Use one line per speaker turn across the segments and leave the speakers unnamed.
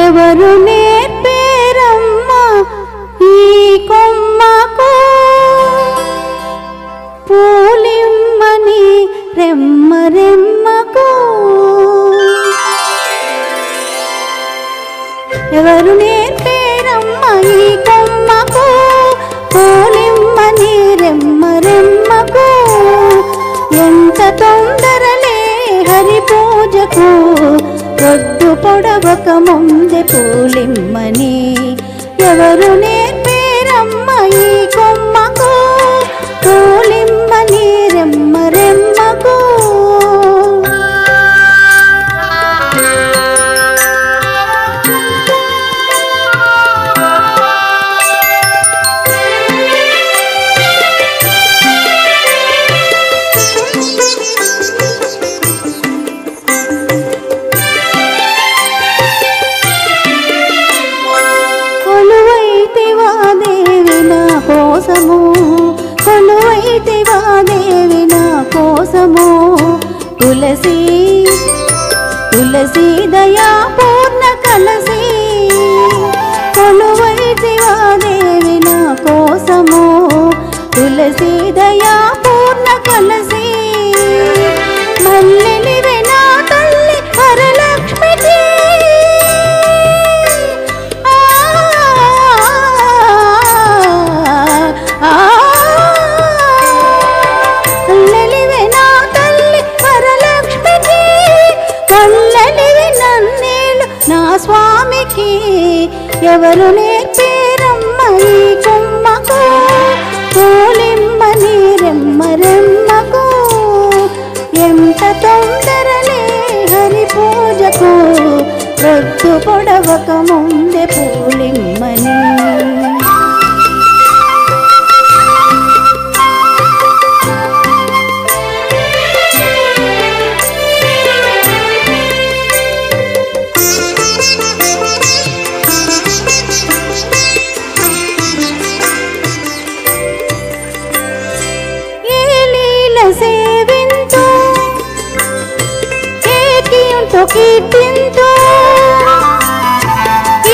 ఎవరు నేర్పేరమ్మా ఈ కొమ్మకు పూలిమ్మని రెమ్మ రెమ్మకు? ఎవరు నేర్పేరమ్మా ఈ కొమ్మకు పూలిమ్మని రెమ్మ రెమ్మకు? ఎంత తొందరలే హరి పూజకు రొద్దు పొడవక ముందే పూలిమ్మని? ఎవరు నేర్పేరమ్మా ఈ కొమ్మకు పూలిమ్మని రెమ్మ రెమ్మకు? కొలువైతివా దేవి నా కోసము తులసి తులసి దయా పూర్ణ కలసి? కొలువైతివా దేవి నా కోసము తులసి దయా పూర్ణ కలసి? మల్లెలివే నా తల్లి వరలక్ష్మికి స్వామికి? ఎవరు నేర్పేరమ్మా ఈ కొమ్మకు పూలిమ్మని రెమ్మ రెమ్మకు? ఎంత తొందరలే హరి పూజకు రొద్దు పొడవక ముందే పూలిమ్మని? సేవింతు ఏకియుంతో కీర్తింతు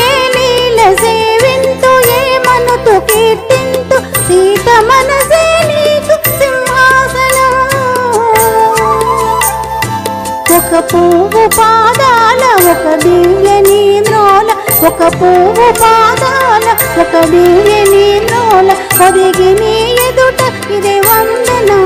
ఏ లీల సేవింతు ఏ మనుతో కీర్తింతు సీత మనసే నీకు సింహాసనం? ఒక పువ్వు పాదాల ఒక దివ్య నీద్రోల ఒక పువ్వు పాదాల ఒక దివ్య నీద్రోల ఒదిగి నీ ఎదుట ఇదే వందనం.